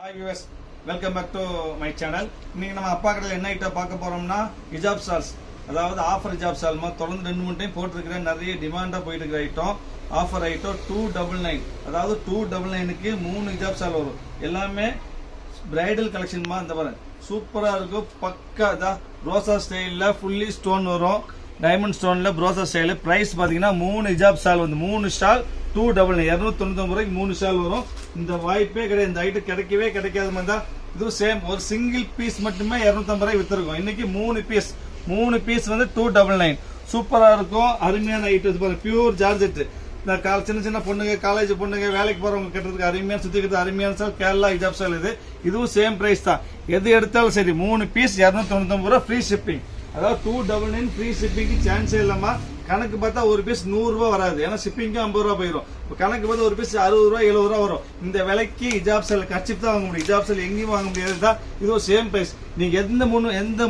Hi viewers, welcome back to my channel. இன்னைக்கு நம்ம அப்பா கடையில் என்ன ஐட்டம் பார்க்க போறோம்னா ஹிஜாப் ஷால்ஸ், அதாவது ஆஃபர் ஹிஜாப் ஷால் தொடர்ந்து 2-3 டைம் போட்டுருக்கிற நிறைய டிமாண்டா போயிட்டு இருக்கிற ஐட்டம். ஆஃபர் ஐட்டம் 299, அதாவது 299க்கு 3 ஹிஜாப் ஷால் வரும். எல்லாமே பிரைடல் கலெக்ஷன் இந்த பாருங்க, சூப்பரா இருக்கும். பக்கா தான் ரோசா ஸ்டைல்ல ஃபுல்லி ஸ்டோன் வரும், டைமண்ட் ஸ்டோன்ல ப்ரோசா ஸ்டைல. பிரைஸ் பாத்தீங்கன்னா 3 ஹிஜாப் ஷால் வந்து 3 ஷால் 299, 299 ரூபாய்க்கு 3 ஷால் வரும். இந்த வாய்ப்பே கிடையாது, இந்த ஐட்டம் கிடைக்கவே கிடைக்காத மாதிரி தான். இதுவும் சேம், ஒரு சிங்கிள் பீஸ் மட்டுமே 250 ரூபாய் வித்துருக்கும். இன்னைக்கு 3 பீஸ் வந்து 299. சூப்பரா இருக்கும், அருமையான ஐட்டம். Pure georgette. இந்த சின்ன சின்ன பொண்ணுங்க, காலேஜ் பொண்ணுங்க, வேலைக்கு போறவங்க கட்டுறதுக்கு அருமையான, சுத்திக்கிறது அருமையான சால் கேரளா ஹிஜாப் சால். இதுவும் சேம் பிரைஸ் தான். எது எடுத்தாலும் சரி 3 பீஸ் 299 ரூபாய் ஃப்ரீ ஷிப்பிங். அதாவது 299 ஃப்ரீ ஷிப்பிங்க்கு சான்ஸே இல்லாம. கணக்கு பார்த்தா ஒரு பீஸ் 100 ரூபாய் வராது, ஏன்னா ஷிப்பிங்க்கு 50 ரூபாய் போயிடும். கணக்கு பார்த்தா ஒரு பீஸ் 60 ரூபாய் 70 ரூபாய் வரும். இந்த விலைக்கு ஹிஜாப் சால் கர்ச்சிப் தான் வாங்க முடியும், ஹிஜாப் சால் எங்கேயும் வாங்க முடியாது தான். இதுவும் சேம் பிரைஸ். நீங்க எந்த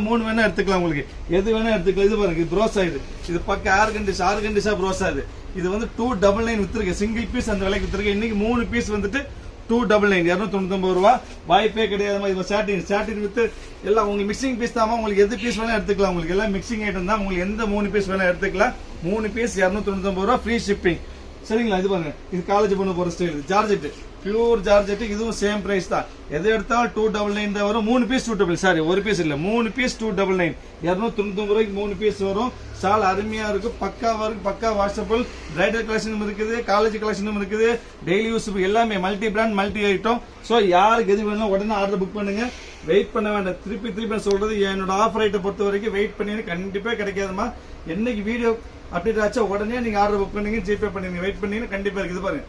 மூணு வேணா எடுத்துக்கலாம், உங்களுக்கு எது வேணா எடுத்துக்கலாம். இது பாருங்க, இது ப்ரோஸா, இது பக்கம் ஆர்கண்டிஷா ப்ரோஸா. இது வந்து 299 வித்துருக்கு, சிங்கிள் பீஸ் அந்த விலைக்கு வித்துருக்கு. இன்னைக்கு 3 பீஸ் வந்துட்டு 299, 299 ரூபாய். வாய்ப்பே கிடையாது. இது சாட்டின் வித்து எல்லாம் உங்களுக்கு மிக்சிங் பீஸ் தான். உங்களுக்கு எது பீஸ் வேணா எடுத்துக்கலாம், உங்களுக்கு எல்லாம் மிக்சிங் ஐட்டம் தான். உங்களுக்கு எந்த 3 பீஸ் வேணா எடுத்துக்கலாம். 3 பீஸ் 299 ரூபாய் ஃப்ரீ ஷிப்பிங். சரிங்களா? இது பாருங்க, இது காலேஜ் பொண்ணு போற ஸ்டைல் ஜார்ஜெட், பியூர் ஜார்ஜெட். இதுவும் சேம் பிரைஸ் தான். எது எடுத்தாலும் 299 தான் வரும். 3 பீஸ் 299, சாரி ஒரு பீஸ் இல்ல, 3 பீஸ் 299, 299 ரூபாய்க்கு 3 பீஸ் வரும். சால் அருமையா இருக்கும், பக்காவா இருக்கு, பக்கா வாஷபிள். பிரைடல் கலெக்ஷனும் இருக்குது, காலேஜ் கலெக்ஷனும் இருக்குது, டெய்லி யூஸ் எல்லாமே multi brand multi item. So யாருக்கு எது வேணும் உடனே ஆர்டர் புக் பண்ணுங்க, வெயிட் பண்ண வேண்டாம். திருப்பி சொல்றது, என்னோட ஆஃபர் ஐட்டம் பொறுத்த வரைக்கும் வெயிட் பண்ணி கண்டிப்பா கிடைக்காதுமா. என்னைக்கு வீடியோ அப்டேட் ஆச்சா உடனே நீங்க ஆர்டர் புக் பண்ணீங்க, ஜிபே பண்ணீங்க, வெயிட் பண்ணீங்கன்னா கண்டிப்பா இருக்குது. பாருங்க,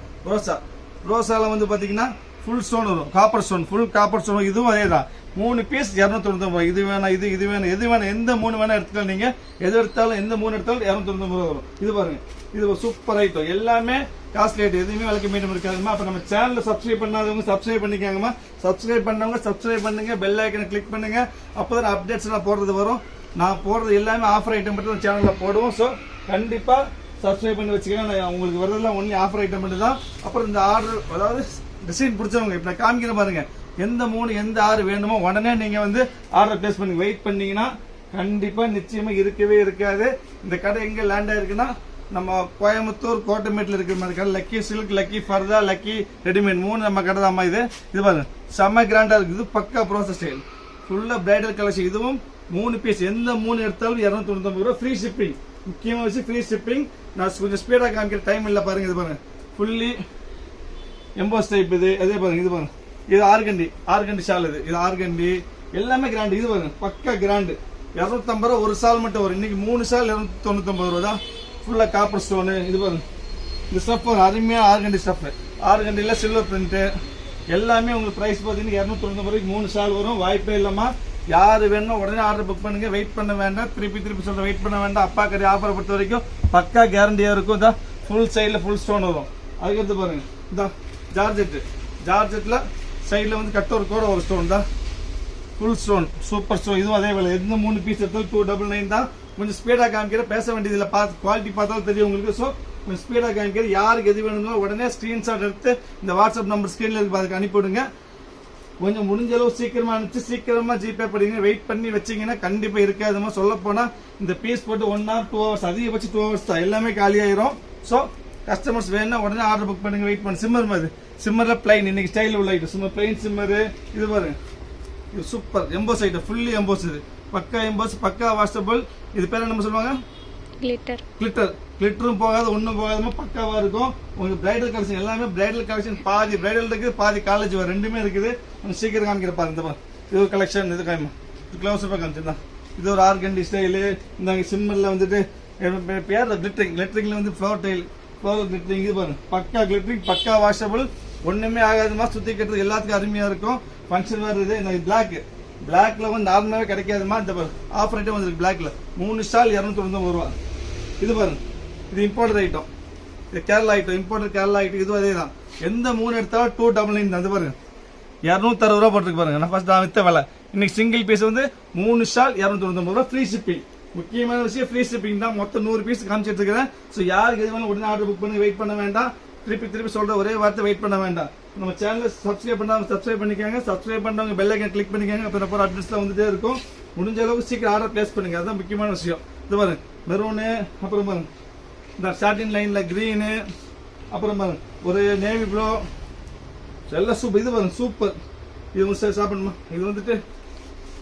ரோசால வந்து பாத்தீங்கன்னா ஃபுல் ஸ்டோன் வரும், copper stone, full copper stone. இதுவும் அதே தான். 3 பீஸ் 299. இது வேணா, இது வேணும், எது வேணும், எந்த 3 வேணா எடுத்துக்கலாம். நீங்க எது எடுத்தாலும், எந்த 3 எடுத்தாலும் 299 ரூபாய் வரும். இது பாருங்க, இது ஒரு சூப்பர் ஐட்டம். எல்லாமே காஸ்ட்லி ஐட்டம், எதுவுமே விலைக்கு மீண்டும் இருக்காதுமா. அப்ப நம்ம சேனல் சப்ஸ்கிரைப் பண்ணாதவங்க சப்ஸ்கிரைப் பண்ணிக்காங்கம்மா. சப்ஸ்கிரைப் பண்ணவங்க சப்ஸ்கிரைப் பண்ணுங்க, பெல் ஐக்கனை கிளிக் பண்ணுங்க. அப்பதான் அப்டேட்ஸ் எல்லாம் போடுறது வரும். நான் போடுறது எல்லாமே ஆஃபர் ஐட்டம் மட்டும் சேனல்ல போடுவோம். ஸோ கண்டிப்பா சப்ஸ்கிரைப் பண்ணி வச்சுக்கோங்க. உங்களுக்கு வரதெல்லாம் ஒன்லி ஆஃபர் ஐட்டம் மட்டும் தான். அப்புறம் இந்த ஆர்டர், அதாவது டிசைன் பிடிச்சவங்க இப்ப நான் காமிக்கிற பாருங்க, எந்த 3 எந்த 6 வேணுமோ உடனே நீங்க வந்து ஆர்டர் பிளேஸ் பண்ணி வெயிட் பண்ணீங்கன்னா கண்டிப்பா நிச்சயமா இருக்கவே இருக்காது. இந்த கடை எங்க லேண்ட் ஆயிருக்குன்னா நம்ம கோயம்புத்தூர் கோட்டமேட்ல இருக்கிற மாதிரி கடை. லக்கி சில்க், லக்கி ஃபர்தா, லக்கி ரெடிமேட் 3 நம்ம கடை தான். இது பாருங்க, செம்ம கிராண்டா இருக்கு. இது பக்கா ப்ரோசஸ் ஸ்டைல், ஃபுல்லா பிரைடல் கலெக்ஷன். இதுவும் 3 பீஸ், எந்த 3 எடுத்தாலும் 299 ரூபாய் ஃப்ரீ ஷிப்பிங். முக்கியமா வச்சு ஃப்ரீ ஷிப்பிங். நான் கொஞ்சம் ஸ்பீடா காமிக்கிற டைம் இல்ல. பாருங்க, இது பாருங்க, ஃபுல்லி எம்போஸ் டைப். இது அதே பாருங்க, இது பாருங்க, இது ஆர்கண்டி ஷால். இது ஆர்கண்டி, எல்லாமே கிராண்ட். இது பாருங்க, பக்கா கிராண்ட். 250 ரூபாய் ஒரு சால் மட்டும் வரும். இன்னைக்கு 3 சால் 299 ரூபாய் தான். ஃபுல்லா காப்பர் ஸ்டோனு. இது பாருங்க, இந்த ஸ்டஃப் அருமையா ஆர்கண்டி ஸ்டஃப், ஆர்கண்டில சில்வர் பிரிண்ட். எல்லாமே உங்களுக்கு பிரைஸ் பாத்தீங்கன்னா 299 ரூபாய்க்கு 3 சால் வரும். வாய்ப்பே இல்லாம. யாரு வேணும் உடனே ஆர்டர் புக் பண்ணுங்க, வெயிட் பண்ண வேண்டாம். திருப்பி சொல்ற வெயிட் பண்ண வேண்டாம். அப்பா கடை ஆஃபர் பொறுத்த வரைக்கும் பக்கா கேரண்டியா இருக்கும். இந்த ஃபுல் சைடுல ஃபுல் ஸ்டோன் வரும். அதுக்கடுத்து பாருங்க, இந்த ஜார்ஜெட்ல சைடுல வந்து கட்டோர் கூட ஒரு ஸ்டோன் தான், ஃபுல் ஸ்டோன், சூப்பர் ஸ்டோன். இதுவும் அதே வேலை. எந்த 3 பீஸ் எடுத்தாலும் 299 தான். கொஞ்சம் ஸ்பீடா காமிக்கிற, பேச வேண்டியதுல பார்த்து குவாலிட்டி பார்த்தாலும் தெரியும் உங்களுக்கு. ஸோ கொஞ்சம் ஸ்பீடா காமிக்கிற. யாருக்கு எது வேணுங்களோ உடனே ஸ்கிரீன்ஷாட் எடுத்து இந்த வாட்ஸ்அப் நம்பர் ஸ்கிரீன்ல இருக்கு, அதுக்கு அனுப்பிவிடுங்க. கொஞ்சம் முடிஞ்ச அளவு சீக்கிரமா அனுப்பிச்சு சீக்கிரமா ஜிபே பண்ணுங்க. வெயிட் பண்ணி வச்சீங்கன்னா கண்டிப்பா இருக்காதுமா. சொல்ல போனா இந்த பீஸ் போட்டு 1 hour 2 hours, அதிகபட்சம் 2 hours தான், எல்லாமே காலி ஆயிரும். ஸோ கஸ்டமர்ஸ் வேணும்னா உடனே ஆர்டர் புக் பண்ணுங்க, வெயிட் பண்ணு. சிம்மர் மாதிரி, சிம்மர்ல பிளைன், இன்னைக்கு ஸ்டைல் உள்ள ஐட்டம் சிம்மர், பிளைன் சிம்மர். இது பாருங்க, இது super EMBOSS item, fully EMBOSS. இது பக்கா எம்போஸ், பக்கா வாஷபிள். இது பேர் என்ன சொல்லுவாங்க? கிளிட்டரும் போகாது, ஒன்னும் போகாதமா பக்காவா இருக்கும். உங்களுக்கு பிரைடல் கலெக்ஷன் எல்லாமே பிரைடல் கலெக்ஷன். பாதி பிரைடல் இருக்குது, பாதி காலேஜ் வர, ரெண்டுமே இருக்குது. சீக்கிரம் காமிக்கிற பாருங்க. இந்த இது ஒரு கலெக்ஷன். இது காமிமா, க்ளவுஸ் காமிச்சிருந்தா. இது ஒரு ஆர்கண்டி ஸ்டைலு. இந்த சிம்மர்ல வந்துட்டு பேர் கிளிட்டரிங்ல வந்து ஃப்ளவர் டைல், ஃப்ளவர் கிளிட்டரிங். இது பாருங்க, பக்கா கிளிட்டரிங், பக்கா வாஷபிள், ஒண்ணுமே ஆகாதுமா. சுத்தி கட்டுறது எல்லாத்துக்கும் அருமையா இருக்கும். ஃபங்க்ஷன் வருது. இந்த பிளாக்ல வந்து நார்மலாவே கிடைக்காதுமா. இந்த ஆஃபர் ஐட்டம் வந்துருக்கு பிளாக்ல. 3 ஸ்டால் 299 ரூபாய். இது பாருங்க, இது இம்போர்ட்டட் ஐட்டம், இது Kerala item, imported Kerala item. இதுவும் அதே தான். எந்த 3 எடுத்தாலும் 299 தான். அது பாருங்க, 260 ரூபாய் போட்டுருக்கு பாருங்க. நான் ஃபர்ஸ்ட் வித்த விலை. இன்னைக்கு சிங்கிள் பீஸ் வந்து 3 ஸ்டால் 299 ரூபாய் ஃப்ரீ ஷிப்பிங். முக்கியமான விஷயம் ஃப்ரீ ஷிப்பிங் தான். மொத்தம் 100 பீஸ் காமிச்சிட்டு இருக்கிறேன். ஸோ யாருக்கு எது வேணும் உடனே ஆர்டர் புக் பண்ணி வெயிட் பண்ண வேண்டாம். திருப்பி சொல்ற ஒரே வார்த்தை, வெயிட் பண்ண வேண்டாம். நம்ம சேனலை சப்ஸ்கிரைப் பண்ணாம சப்ஸ்கிரைப் பண்ணிக்கோங்க. சப்ஸ்கிரைப் பண்ணவங்க பெல் ஐக்கன் கிளிக் பண்ணிக்கோங்க. அப்போ போகிற அட்மிஷன்லாம் வந்துட்டே இருக்கும். முடிஞ்ச அளவுக்கு சீக்கிரம் ஆர்டர் பிளேஸ் பண்ணுங்க. அதுதான் முக்கியமான விஷயம். இது பாருங்க மெரூனு, அப்புறம் பாருங்க இந்த சாட்டின் லைன்ல கிரீனு, அப்புறம் பாருங்க ஒரு நேவி ப்ளூ எல்லாம் சூப்பர். இது பாருங்க சூப்பர். இது சாப்பிடணுமா? இது வந்துட்டு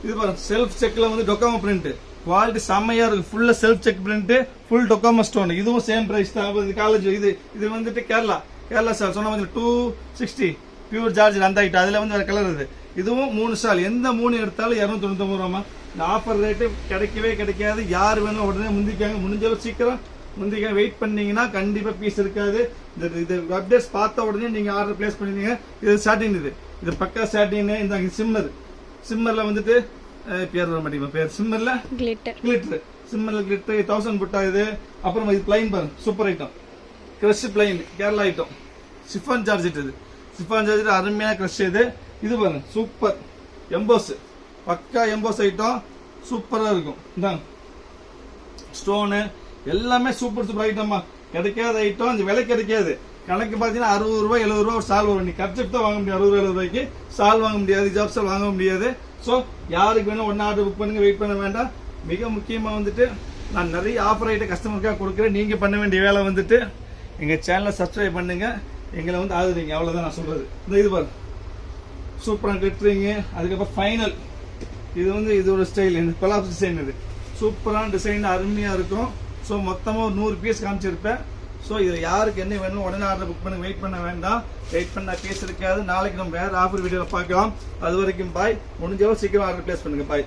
இது பாருங்க செல்ஃப் செக்ல வந்து டொக்காமோ பிரிண்ட் குவாலிட்டி செம்மையா இருக்கு. ஃபுல்லா செல்ஃப் செக் பிரிண்ட், ஃபுல் டொக்காமோ ஸ்டோன். இதுவும் சேம் பிரைஸ் தான். காலேஜ் இது வந்துட்டு கேரளா சார் சொன்ன மாதிரி 260 பியூர் ஜார்ஜ் அந்த ஐட்டம். அதுல வந்து வேற கலர் இது. இதுவும் 3 ஸ்டால். எந்த 3 எடுத்தாலும் 299 ரூபாமா. இந்த ஆஃபர் ரேட்டு கிடைக்கவே கிடைக்காது. யார் வேணும் உடனே முந்திக்காங்க. முடிஞ்சளவு சீக்கிரம் முந்திக்காங்க. வெயிட் பண்ணீங்கன்னா கண்டிப்பா பீஸ் இருக்காது. இது அப்டேட்ஸ் பார்த்த உடனே நீங்க ஆர்டர் பிளேஸ் பண்ணிருந்தீங்க. இது சாட்டின், இது பக்கா சாட்டின். இந்த சிம்மர்ல வந்துட்டு பேர் வர மாட்டேங்குது. பேர் சிம்மர்ல கிளிட்டர் சிம்மர்ல கிளிட்டர் 1000 புட்டா இது. அப்புறம் இது பிளைன் பாருங்க super item. Crush plain Kerala item. Chiffon georgette இது. சிஃபான் ஜார்ஜெட் அருமையான கிரஷ் இது. இது பாருங்க சூப்பர் எம்போஸ், பக்கா எம்போஸ் ஐட்டம். சூப்பரா இருக்கும். இந்தாங்க ஸ்டோனு எல்லாமே சூப்பர் ஐட்டமா. கிடைக்காத ஐட்டம். இந்த விலை கிடைக்காது. கணக்கு பாத்தீங்கன்னா 60 ரூபாய் 70 ரூபாய் ஒரு சால் வரும். நீ கப்செட் தான் வாங்க முடியும். 60 70 ரூபாய்க்கு சால் வாங்க முடியாது. ஜாப் சால் வாங்க முடியாது. ஸோ யாருக்கு வேணும் ஒன்னு ஆர்டர் புக் பண்ணுங்க. வெயிட் பண்ண வேண்டாம். மிக முக்கியமா வந்துட்டு நான் நிறைய ஆஃபர் ஐட்டம் கஸ்டமருக்காக கொடுக்குறேன். நீங்க பண்ண வேண்டிய வேலை வந்துட்டு எங்க சேனலை சப்ஸ்கிரைப் பண்ணுங்க. எங்களை வந்து ஆதரிங்க. அவ்வளவுதான் நான் சொல்றது. இந்த இது பாருங்க சூப்பராக கட்டுறீங்க. அதுக்கப்புறம் ஃபைனல் இது வந்து இது ஒரு ஸ்டைல். இந்த கொலாப்ஸ் டிசைன். இது சூப்பரான டிசைன் அருமையா இருக்கும். ஸோ மொத்தமாக 100 பீஸ் காமிச்சிருப்பேன். ஸோ இதில் யாருக்கு என்ன வேணும் உடனே ஆர்டர் புக் பண்ணி வெயிட் பண்ண வேண்டாம். வெயிட் பண்ண பீஸ் இருக்காது. நாளைக்கு நம்ம வேற ஆஃபர் வீடியோவில் பார்க்கலாம். அது வரைக்கும் பாய். முடிஞ்சளவு சீக்கிரம் ஆர்டர் பிளேஸ் பண்ணுங்க. பாய்.